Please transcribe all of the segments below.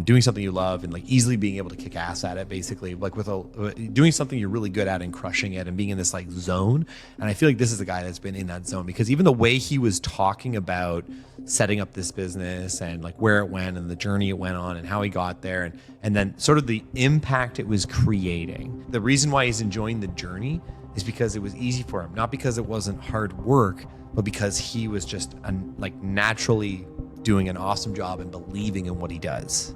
doing something you love and like easily being able to kick ass at it, basically, like doing something you're really good at and crushing it and being in this like zone. And I feel like this is the guy that's been in that zone, because even the way he was talking about setting up this business and like where it went and the journey it went on and how he got there, and then sort of the impact it was creating. The reason why he's enjoying the journey is because it was easy for him, not because it wasn't hard work, but because he was just like naturally doing an awesome job and believing in what he does.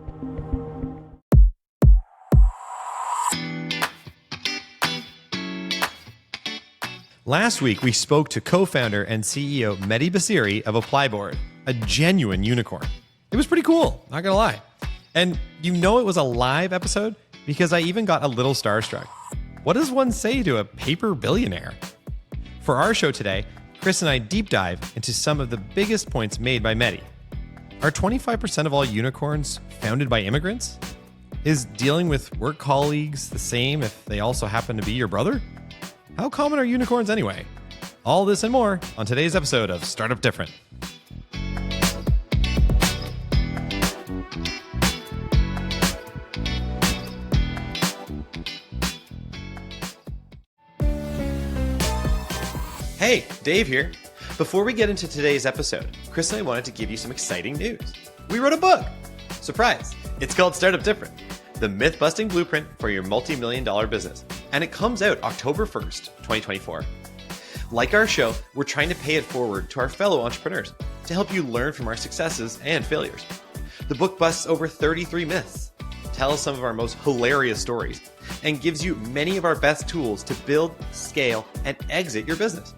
Last week, we spoke to co-founder and CEO Meti Basiri of ApplyBoard, a genuine unicorn. It was pretty cool, not gonna lie. And you know it was a live episode because I even got a little starstruck. What does one say to a paper billionaire? For our show today, Chris and I deep dive into some of the biggest points made by Meti. Are 25% of all unicorns founded by immigrants? Is dealing with work colleagues the same if they also happen to be your brother? How common are unicorns anyway? All this and more on today's episode of Startup Different. Hey, Dave here. Before we get into today's episode, Chris and I wanted to give you some exciting news. We wrote a book. Surprise! It's called Startup Different, the myth-busting blueprint for your multi-million-dollar business. And it comes out October 1st, 2024. Like our show, we're trying to pay it forward to our fellow entrepreneurs to help you learn from our successes and failures. The book busts over 33 myths, tells some of our most hilarious stories, and gives you many of our best tools to build, scale, and exit your business.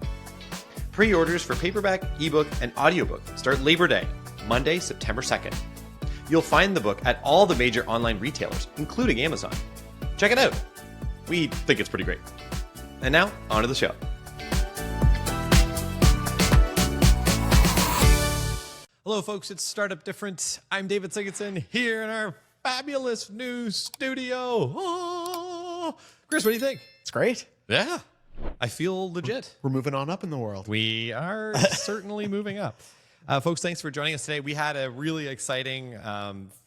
Pre-orders for paperback, ebook, and audiobook start Labor Day, Monday, September 2nd. You'll find the book at all the major online retailers, including Amazon. Check it out. We think it's pretty great. And now, on to the show. Hello, folks. It's Startup Different. I'm David Sigurdsson here in our fabulous new studio. Oh. Chris, what do you think? It's great. Yeah. I feel legit. We're moving on up in the world. We are certainly moving up. Folks, thanks for joining us today. We had a really exciting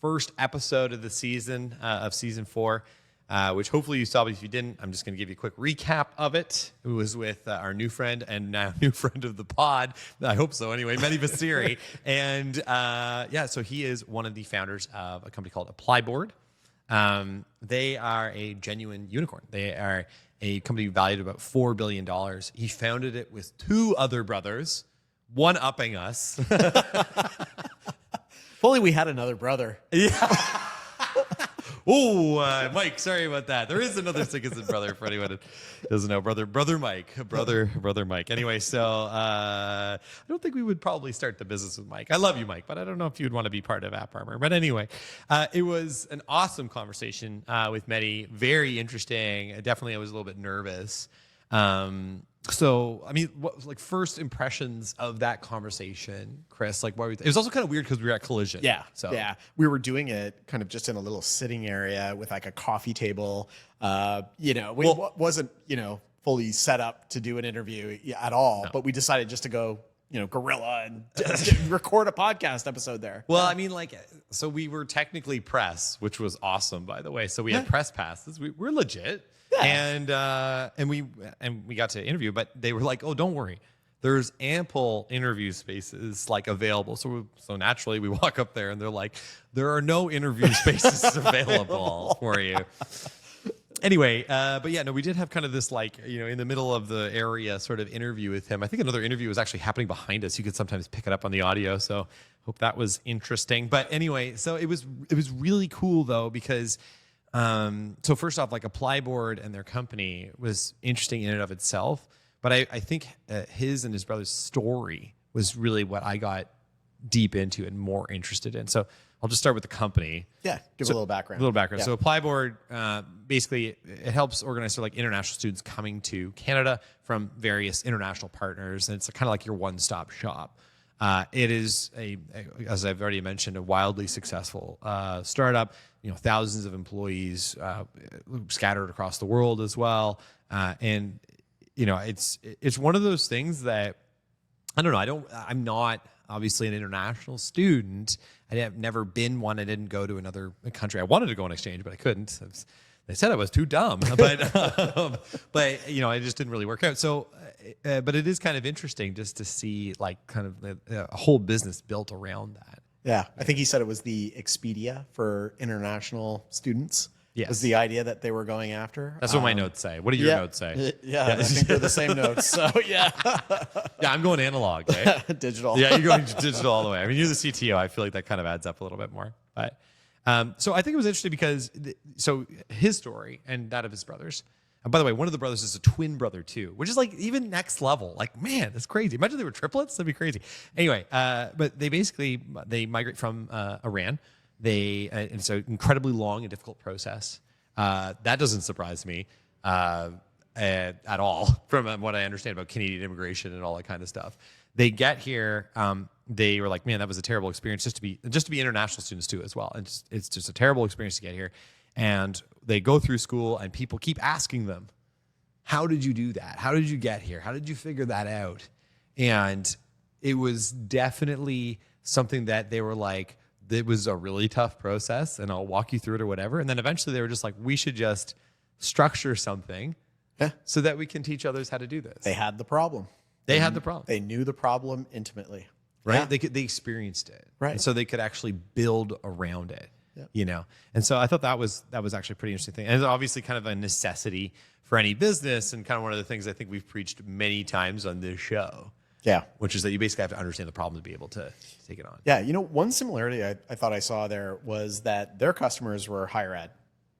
first episode of the season, of season 4, which hopefully you saw, but if you didn't, I'm just going to give you a quick recap of it. It was with our new friend and now new friend of the pod. I hope so anyway, Meti Basiri. And so he is one of the founders of a company called ApplyBoard. They are a genuine unicorn. They are a company valued about $4 billion. He founded it with 2 other brothers, one upping us. If only we had another brother. Yeah. Oh, Mike, sorry about that. There is another Sigurdsson brother for anyone who doesn't know. Brother Mike. Brother Mike. Anyway, so I don't think we would probably start the business with Mike. I love you, Mike, but I don't know if you'd want to be part of AppArmor. But anyway, it was an awesome conversation with Meti. Very interesting. Definitely, I was a little bit nervous. So, I mean, what, like first impressions of that conversation, Chris, like what were you it was also kind of weird because we were at Collision. Yeah. So yeah, we were doing it kind of just in a little sitting area with like a coffee table. Wasn't, fully set up to do an interview at all, but we decided just to go, guerrilla and record a podcast episode there. Well, I mean, so we were technically press, which was awesome, by the way. So we had press passes. We're legit. Yeah. And we got to interview, but they were like, "Oh, don't worry, there's ample interview spaces available." So naturally, we walk up there, and they're like, "There are no interview spaces available for you." Anyway, but yeah, no, we did have kind of this in the middle of the area sort of interview with him. I think another interview was actually happening behind us. You could sometimes pick it up on the audio, so hope that was interesting. But anyway, so it was really cool though because. So first off, ApplyBoard and their company was interesting in and of itself, but I think his and his brother's story was really what I got deep into and more interested in. So I'll just start with the company. Yeah, give a little background. Yeah. So ApplyBoard, basically, it helps organize international students coming to Canada from various international partners, and it's kind of like your one-stop shop. It is as I've already mentioned, a wildly successful startup. Thousands of employees scattered across the world as well, and it's one of those things that I don't know. I'm not obviously an international student. I have never been one. I didn't go to another country. I wanted to go on exchange, but I couldn't. They said I was too dumb, but I just didn't really work out. So, but it is kind of interesting just to see like kind of a whole business built around that. Yeah, I think he said it was the Expedia for international students. Yes. Was the idea that they were going after. That's what my notes say. What do your notes say? Yeah, I think they're the same notes. So yeah. Yeah, I'm going analog, right? Digital. Yeah, you're going digital all the way. I mean, you're the CTO. I feel like that kind of adds up a little bit more. But so I think it was interesting because so his story and that of his brothers. And by the way, one of the brothers is a twin brother too, which is like even next level. Like, man, that's crazy. Imagine they were triplets. That'd be crazy. Anyway, but they migrate from Iran. It's an incredibly long and difficult process. That doesn't surprise me at all from what I understand about Canadian immigration and all that kind of stuff. They get here. They were like, man, that was a terrible experience just to be international students too as well. And it's just a terrible experience to get here. And they go through school and people keep asking them, how did you do that? How did you get here? How did you figure that out? And it was definitely something that they were like, it was a really tough process and I'll walk you through it or whatever. And then eventually they were just like, we should just structure something so that we can teach others how to do this. They had the problem. They had the problem. They knew the problem intimately. Right? Yeah. They experienced it. Right. And so they could actually build around it. Yep. And so I thought that was actually a pretty interesting thing. And it's obviously kind of a necessity for any business and kind of one of the things I think we've preached many times on this show. Yeah. Which is that you basically have to understand the problem to be able to take it on. Yeah. One similarity I thought I saw there was that their customers were higher ed.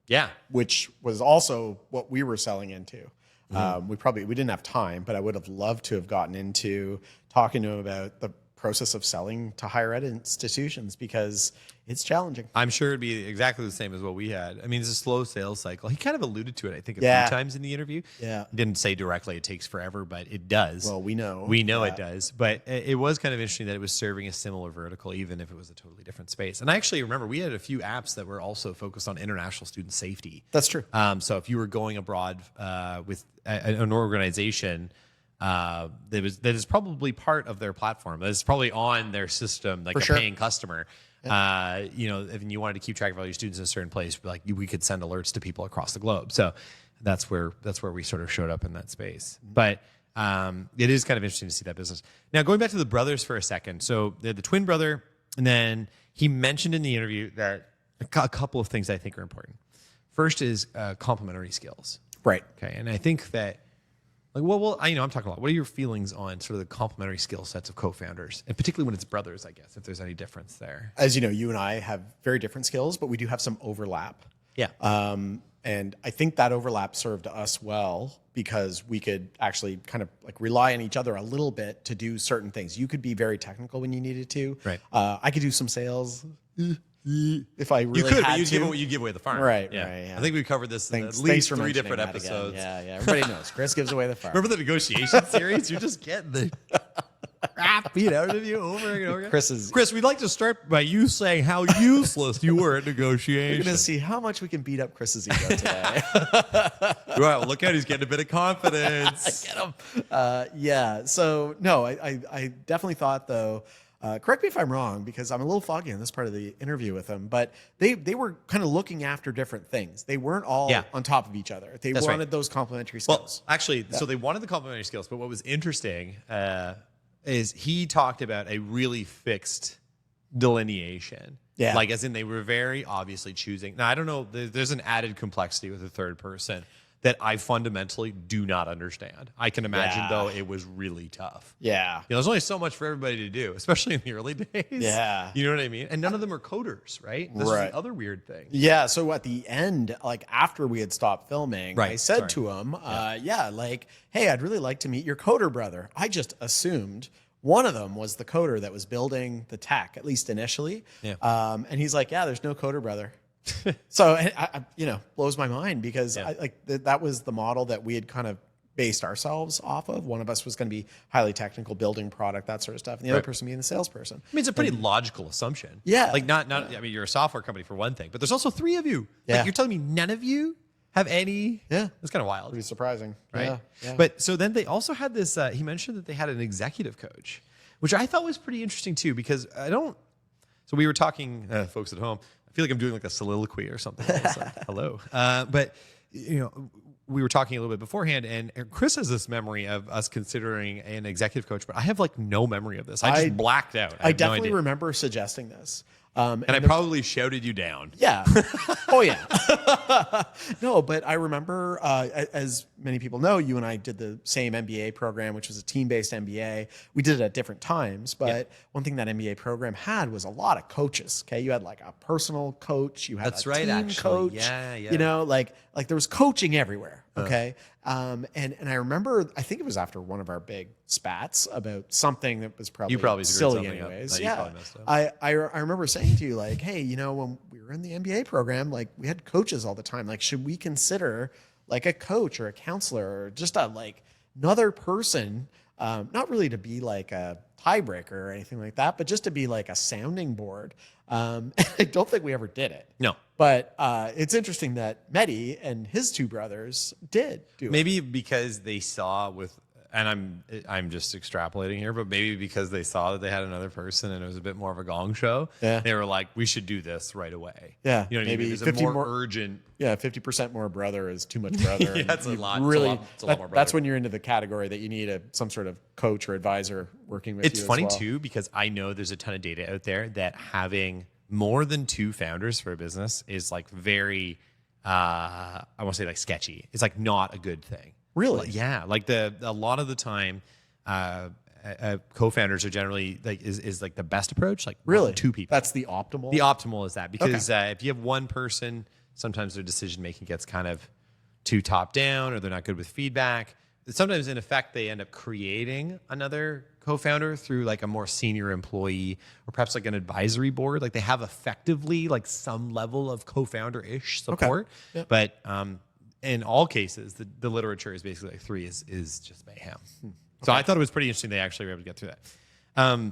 Yeah. Which was also what we were selling into. We didn't have time, but I would have loved to have gotten into talking to him about the process of selling to higher ed institutions because it's challenging. I'm sure it'd be exactly the same as what we had. I mean, it's a slow sales cycle. He kind of alluded to it, I think, a few times in the interview. Yeah. He didn't say directly it takes forever, but it does. Well, we know. It does. But it was kind of interesting that it was serving a similar vertical, even if it was a totally different space. And I actually remember we had a few apps that were also focused on international student safety. That's true. So if you were going abroad with an organization that is probably part of their platform, that is probably on their system, like paying customer. If you wanted to keep track of all your students in a certain place, like we could send alerts to people across the globe. So that's where we sort of showed up in that space. But it is kind of interesting to see that business. Now, going back to the brothers for a second. So the twin brother, and then he mentioned in the interview that a couple of things I think are important. First is complementary skills. Right. Okay. And I think that I'm talking a lot. What are your feelings on sort of the complementary skill sets of co-founders, and particularly when it's brothers, I guess, if there's any difference there? As you know, you and I have very different skills, but we do have some overlap. Yeah. And I think that overlap served us well because we could actually kind of like rely on each other a little bit to do certain things. You could be very technical when you needed to. Right. I could do some sales if I really had to. You give away the farm. Right, yeah. right. Yeah. I think we covered this in at Thanks least for 3 mentioning different that episodes. again. Yeah. Everybody knows. Chris gives away the farm. Remember the negotiation series? You're just getting the crap beat out of you over and over again. Chris, we'd like to start by you saying how useless you were at negotiation. We're going to see how much we can beat up Chris's ego today. Right, well, look out, he's getting a bit of confidence. Get him. Yeah. So, no, I definitely thought, though, correct me if I'm wrong, because I'm a little foggy on this part of the interview with them, but they were kind of looking after different things. They weren't all on top of each other. They wanted those complementary skills. Well, actually, so they wanted the complementary skills, but what was interesting is he talked about a really fixed delineation. Yeah. Like, as in they were very obviously choosing. Now, I don't know, there's an added complexity with the third person that I fundamentally do not understand. I can imagine, though, it was really tough. Yeah. There's only so much for everybody to do, especially in the early days. Yeah. You know what I mean? And none of them are coders, right? This is the other weird thing. Yeah. So at the end, like after we had stopped filming, I said to him, hey, I'd really like to meet your coder brother. I just assumed one of them was the coder that was building the tech, at least initially. Yeah. And he's like, yeah, there's no coder brother. So, blows my mind because that was the model that we had kind of based ourselves off of. One of us was going to be highly technical, building product, that sort of stuff. And the other person being the salesperson. I mean, it's a pretty logical assumption. Yeah. Like I mean, you're a software company for one thing, but there's also 3 of you. Yeah. Like, you're telling me none of you have any? Yeah. It's kind of wild. Pretty surprising. Right. Yeah. But so then they also had this, he mentioned that they had an executive coach. which I thought was pretty interesting too, because so we were talking, folks at home, I feel like I'm doing like a soliloquy or something. It's like, hello. But, we were talking a little bit beforehand, and Chris has this memory of us considering an executive coach, but I have like no memory of this. I just blacked out. I definitely remember suggesting this. And I probably shouted you down. Yeah. Oh, yeah. No, but I remember, as many people know, you and I did the same MBA program, which was a team-based MBA. We did it at different times, but one thing that MBA program had was a lot of coaches. Okay, you had like a personal coach, you had a team coach. Yeah. You know, like there was coaching everywhere. Okay. And I remember, I think it was after one of our big spats about something that was probably silly anyways. Yeah. I remember saying to you, like, hey, when we were in the MBA program, like we had coaches all the time. Like, should we consider like a coach or a counselor or just another person, not really to be like a tiebreaker or anything like that, but just to be like a sounding board. I don't think we ever did it. No. But it's interesting that Meti and his two brothers did do it. Maybe because they saw and I'm just extrapolating here, but maybe because they saw that they had another person and it was a bit more of a gong show. Yeah. They were like, we should do this right away. Yeah. You know what I mean? There's a more urgent. Yeah, 50% more brother is too much brother. Yeah, that's a lot. Really, it's a lot more brother. That's when you're into the category that you need some sort of coach or advisor working with you. It's funny too, because I know there's a ton of data out there that having more than two founders for a business is like very, I want to say like sketchy. It's like not a good thing. Really? Yeah. Like a lot of the time, co-founders are generally like is like the best approach. Like really two people. That's the optimal. The optimal is that because if you have one person, sometimes their decision making gets kind of too top down, or they're not good with feedback. Sometimes in effect they end up creating another co-founder through like a more senior employee, or perhaps like an advisory board. Like they have effectively like some level of co-founder-ish support. Okay. Yep. But in all cases, the literature is basically like three is just mayhem. So I thought it was pretty interesting they actually were able to get through that.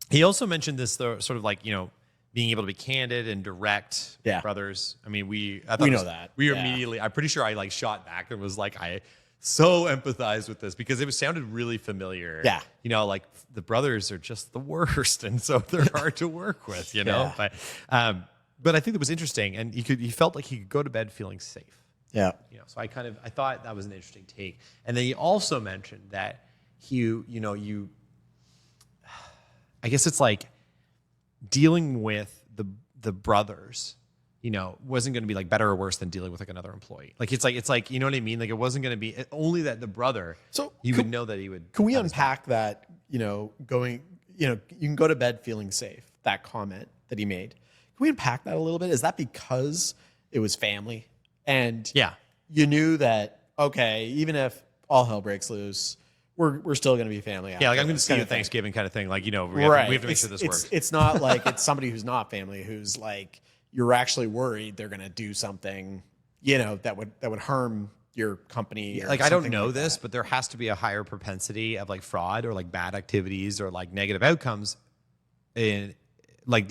He also mentioned this sort of like, being able to be candid and direct with brothers. I mean, we know that. We immediately, I'm pretty sure I like shot back and was like, I so empathize with this because it sounded really familiar. Yeah. Like the brothers are just the worst. And so they're hard to work with, but I think it was interesting, and he felt like he could go to bed feeling safe. Yeah. So I thought that was an interesting take. And then he also mentioned that I guess it's like dealing with the brothers, wasn't going to be like better or worse than dealing with like another employee. Like it's like you know what I mean? Like it wasn't going to be only that the brother. So you would know that he would. Can we unpack that? Going. You can go to bed feeling safe. That comment that he made. Can we unpack that a little bit? Is that because it was family, and you knew that even if all hell breaks loose, we're still going to be family. Yeah, like I'm going to see you at Thanksgiving kind of thing. Like, we have to make sure this works. It's not like it's somebody who's not family who's like, you're actually worried they're going to do something, that would harm your company. Like, I don't know this, but there has to be a higher propensity of like fraud or like bad activities or like negative outcomes in like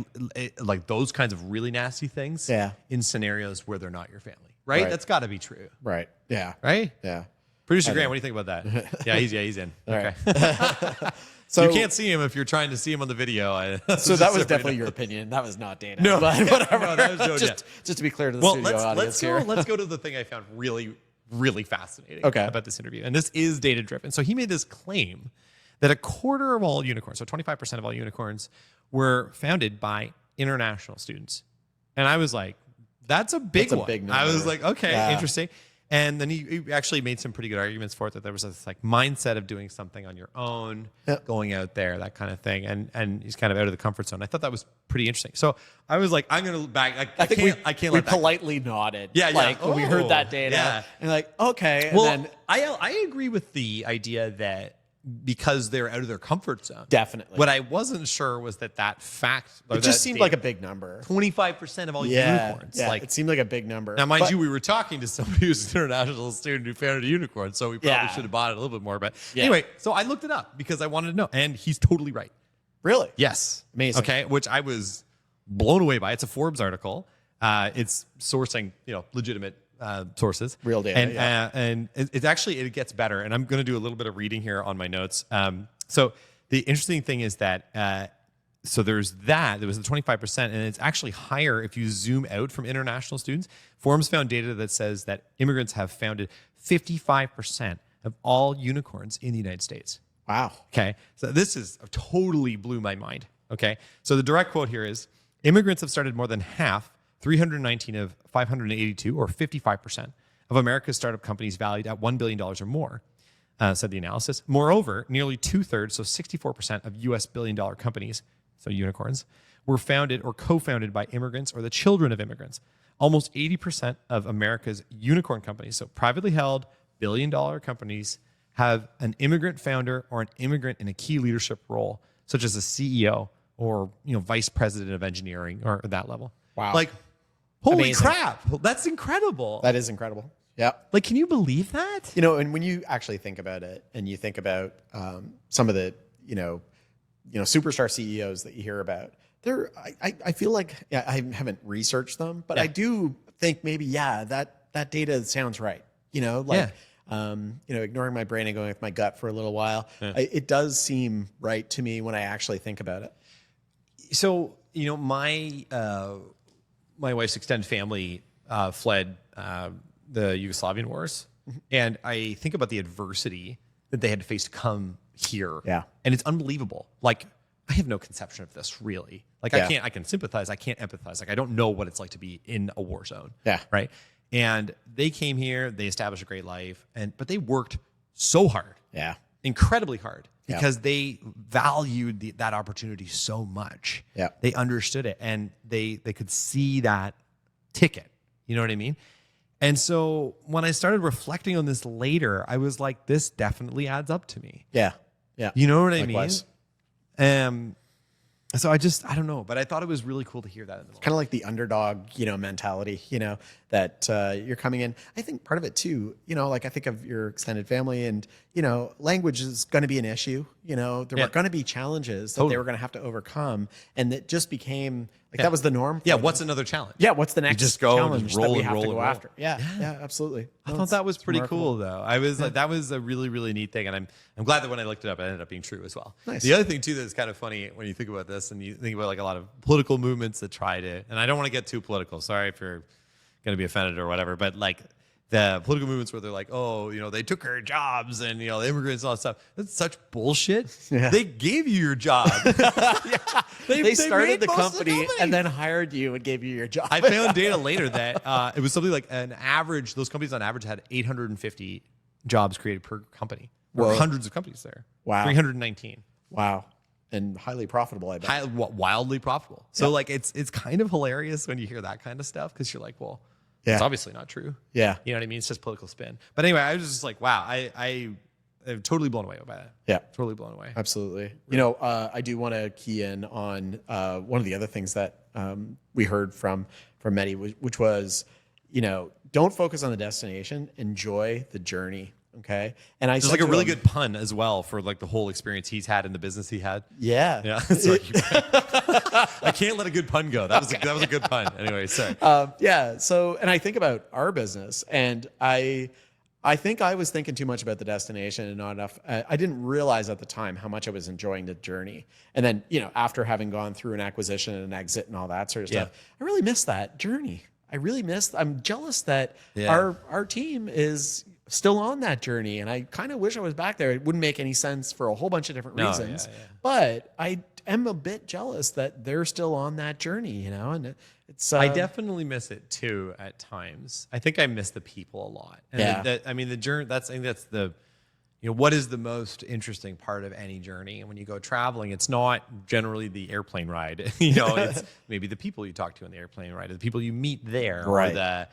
those kinds of really nasty things in scenarios where they're not your family. Right? That's got to be true. Right. Yeah. Right? Yeah. Producer Grant, what do you think about that? Yeah, he's in. Okay. Right. So you can't see him if you're trying to see him on the video. So that was definitely your opinion. That was not data. No, but whatever. No, that was just to be clear to the studio audience here. Let's go to the thing I found really, really fascinating about this interview. And this is data driven. So he made this claim that a quarter of all unicorns, so 25% of all unicorns, were founded by international students. And I was like, that's a big one. Big number. I was like, okay, interesting. And then he actually made some pretty good arguments for it, that there was this like mindset of doing something on your own, going out there, that kind of thing. And he's kind of out of the comfort zone. I thought that was pretty interesting. So I was like, I'm going to back. I can't let that politely nodded. Yeah. Like when we heard that data. Yeah. And like, okay. And then I agree with the idea that because they're out of their comfort zone. Definitely. What I wasn't sure was that fact. It just seemed like a big number. 25% of all unicorns. Yeah, it seemed like a big number. Now, mind you, we were talking to somebody who's an international student who founded a unicorn, so we probably should have bought it a little bit more. But anyway, so I looked it up because I wanted to know, and he's totally right. Really? Yes. Amazing. Okay, which I was blown away by. It's a Forbes article. It's sourcing, legitimate sources, real data, and it gets better. And I'm going to do a little bit of reading here on my notes. So the interesting thing is that so there was the 25%, and it's actually higher if you zoom out from international students. Forums found data that says that immigrants have founded 55% of all unicorns in the United States. Wow. Okay. So this is totally blew my mind. Okay. So the direct quote here is, immigrants have started more than half, 319 of 582, or 55% of America's startup companies valued at $1 billion or more, said the analysis. Moreover, nearly 2/3, so 64% of US billion-dollar companies, so unicorns, were founded or co-founded by immigrants or the children of immigrants. Almost 80% of America's unicorn companies, so privately held billion-dollar companies, have an immigrant founder or an immigrant in a key leadership role, such as a CEO or vice president of engineering or that level. Wow. Like, holy Amazing. crap. That's incredible. That is incredible. Yeah. Like, can you believe that? And when you actually think about it, and you think about some of the superstar CEOs that you hear about, I feel like I haven't researched them, but I do think maybe that data sounds right. Ignoring my brain and going with my gut for a little while, it does seem right to me when I actually think about it. So my wife's extended family fled the Yugoslavian wars, and I think about the adversity that they had to face to come here. Yeah. And it's unbelievable. Like, I have no conception of this, really. Like, I can sympathize. I can't empathize. Like, I don't know what it's like to be in a war zone. Yeah. Right. And they came here, they established a great life, but they worked so hard. Yeah. Incredibly hard, because they valued that opportunity so much. Yeah. They understood it, and they could see that ticket. You know what I mean? And so when I started reflecting on this later, I was like, this definitely adds up to me. Yeah. Yeah. You know what I Likewise. mean? So I don't know, but I thought it was really cool to hear that in the moment. Kind of like the underdog, mentality, that you're coming in. I think part of it too, like I think of your extended family, and, language is going to be an issue. There were going to be challenges that they were going to have to overcome. And it just became like that was the norm. For them. What's another challenge? Yeah. What's the next just go challenge just roll that we and have roll to and go roll. after? Yeah. Yeah, absolutely. I thought that was pretty remarkable. cool, though. I was like, that was a really, really neat thing, and I'm glad that when I looked it up, it ended up being true as well. Nice. The other thing too that's kind of funny when you think about this, and you think about like a lot of political movements that try to, and I don't want to get too political. Sorry if you're going to be offended or whatever, but like the political movements where they're like, they took our jobs, and the immigrants and all that stuff. That's such bullshit. Yeah. They gave you your job. They started made the most of company and then hired you and gave you your job. I found data later that it was something like an average. Those companies on average had 850 jobs created per company. There were hundreds of companies there. Wow. 319. Wow. And highly profitable, I bet. Wildly profitable. So like it's kind of hilarious when you hear that kind of stuff, because you're like, well, it's obviously not true. Yeah. You know what I mean? It's just political spin. But anyway, I was just like, wow, I'm totally blown away by that. Yeah. Totally blown away. Absolutely. I do want to key in on one of the other things that we heard from Meti, which was, don't focus on the destination, enjoy the journey. Okay. And There's like a really good pun as well for like the whole experience he's had in the business he had. Yeah. Yeah. Sorry. I can't let a good pun go. That was a good pun. Anyway, sorry. So, and I think about our business, and I think I was thinking too much about the destination and not enough. I didn't realize at the time how much I was enjoying the journey. And then, after having gone through an acquisition and an exit and all that sort of stuff, I really missed that journey. I'm jealous that our team is still on that journey, and I kind of wish I was back there. It wouldn't make any sense for a whole bunch of different reasons, but I am a bit jealous that they're still on that journey, and it's. I definitely miss it too at times. I think I miss the people a lot. And the journey. I think that's the, what is the most interesting part of any journey? And when you go traveling, it's not generally the airplane ride. It's maybe the people you talk to on the airplane ride, or the people you meet there, or the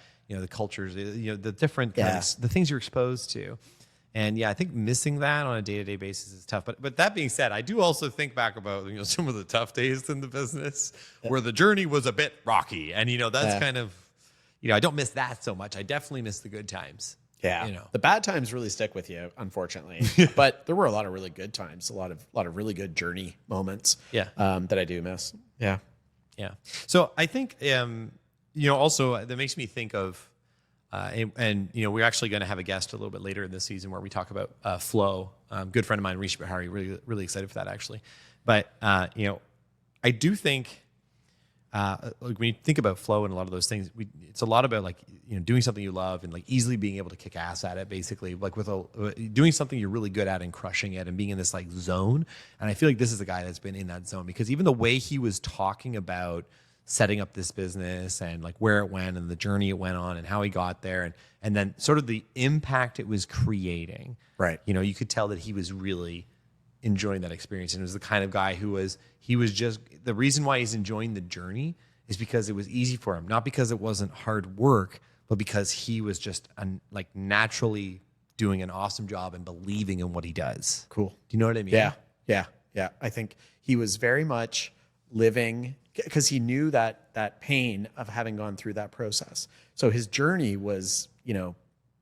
cultures, the different kinds of, the things you're exposed to. And I think missing that on a day-to-day basis is tough. But that being said, I do also think back about some of the tough days in the business where the journey was a bit rocky, and that's kind of, I don't miss that so much. I definitely miss the good times. Yeah, the bad times really stick with you, unfortunately. But there were a lot of really good times, a lot of really good journey moments. That I do miss. Yeah. So I think also that makes me think of And we're actually going to have a guest a little bit later in this season where we talk about flow. Good friend of mine, Rishi Bahari, really, really excited for that actually. But I do think when you think about flow and a lot of those things, it's a lot about like doing something you love and like easily being able to kick ass at it. Basically, like with doing something you're really good at and crushing it and being in this like zone. And I feel like this is a guy that's been in that zone, because even the way he was talking about setting up this business and like where it went and the journey it went on and how he got there and then sort of the impact it was creating. Right. You could tell that he was really enjoying that experience, and it was the kind of guy who was just, the reason why he's enjoying the journey is because it was easy for him, not because it wasn't hard work, but because he was just like naturally doing an awesome job and believing in what he does. Cool. Do you know what I mean? Yeah. I think he was very much living, because he knew that pain of having gone through that process. So his journey was,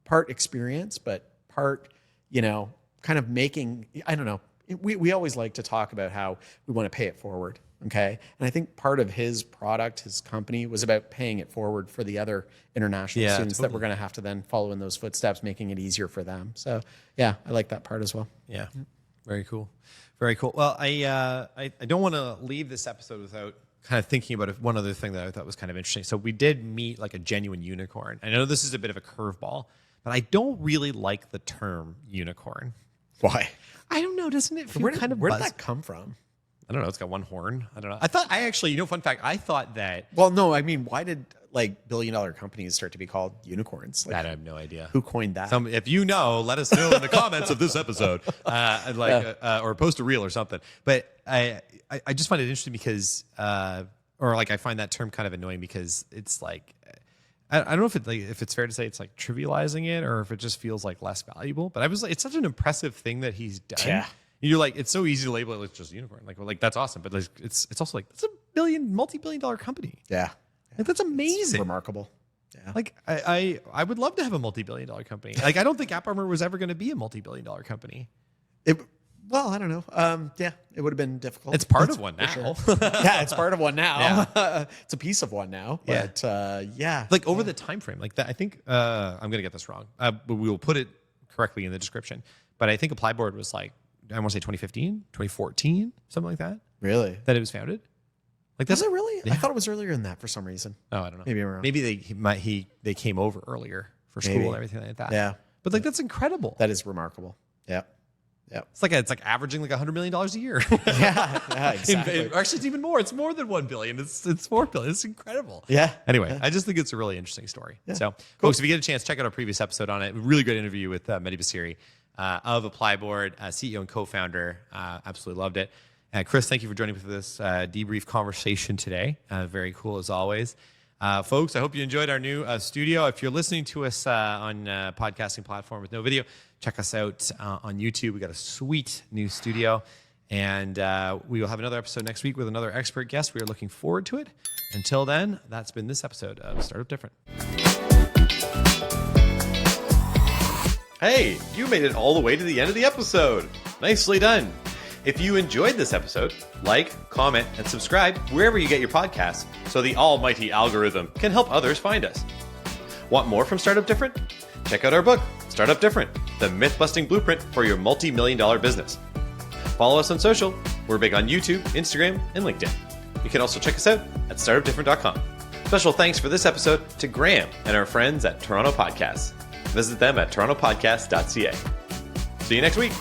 part experience, but part, kind of making, I don't know. We always like to talk about how we want to pay it forward. Okay. And I think part of his product, his company, was about paying it forward for the other international students that we're going to have to then follow in those footsteps, making it easier for them. So yeah, I like that part as well. Yeah. Very cool. Very cool. Well, I don't want to leave this episode without kind of thinking about one other thing that I thought was kind of interesting. So we did meet like a genuine unicorn. I know this is a bit of a curveball, but I don't really like the term unicorn. Why? I don't know. Doesn't it feel where kind of where buzz? did that come from? I don't know. It's got one horn. I don't know. I actually, fun fact, I thought that. Well, no, I mean, why did like billion-dollar companies start to be called unicorns? Like, I have no idea. Who coined that? If you know, let us know in the comments of this episode, or post a reel or something. But I just find it interesting because, I find that term kind of annoying because it's like, I don't know if it's fair to say it's like trivializing it or if it just feels like less valuable. But I was like, it's such an impressive thing that he's done. Yeah. You're like, it's so easy to label it as just unicorn. Like that's awesome. But it's also like, that's a multi-billion-dollar company. Yeah. Like that's amazing. It's remarkable. Yeah. Like I would love to have a multi-billion-dollar company. Like I don't think AppArmor was ever going to be a multi-billion-dollar company. Well, I don't know. Yeah, it would have been difficult. It's part of one now. Sure. Yeah, it's part of one now. Yeah. It's a piece of one now. Yeah. But yeah. Like over the time frame, like that, I think I'm going to get this wrong, but we will put it correctly in the description. But I think ApplyBoard was like, I want to say 2015, 2014, something like that. Really? That it was founded. Like Was it really? Yeah. I thought it was earlier than that for some reason. Oh, I don't know. Maybe I'm wrong. Maybe they came over earlier for school and everything like that. Yeah. But like that's incredible. That is remarkable. Yeah. Yeah. It's like averaging like $100 million a year. Yeah, exactly. Actually, it's even more. It's more than 1 billion. It's $4 billion. It's incredible. Yeah. Anyway, Yeah. I just think it's a really interesting story. Yeah. So, folks, if you get a chance, check out our previous episode on it. Really good interview with Meti Basiri of ApplyBoard, CEO and co-founder. Absolutely loved it. Chris, thank you for joining me for this debrief conversation today. Very cool as always. Folks, I hope you enjoyed our new studio. If you're listening to us on podcasting platform with no video, check us out on YouTube. We got a sweet new studio, and we will have another episode next week with another expert guest. We are looking forward to it. Until then, that's been this episode of Startup Different. Hey, you made it all the way to the end of the episode. Nicely done. If you enjoyed this episode, like, comment, and subscribe wherever you get your podcasts so the almighty algorithm can help others find us. Want more from Startup Different? Check out our book, Startup Different, the myth-busting blueprint for your multi-million-dollar business. Follow us on social. We're big on YouTube, Instagram, and LinkedIn. You can also check us out at startupdifferent.com. Special thanks for this episode to Graham and our friends at Toronto Podcasts. Visit them at torontopodcast.ca. See you next week.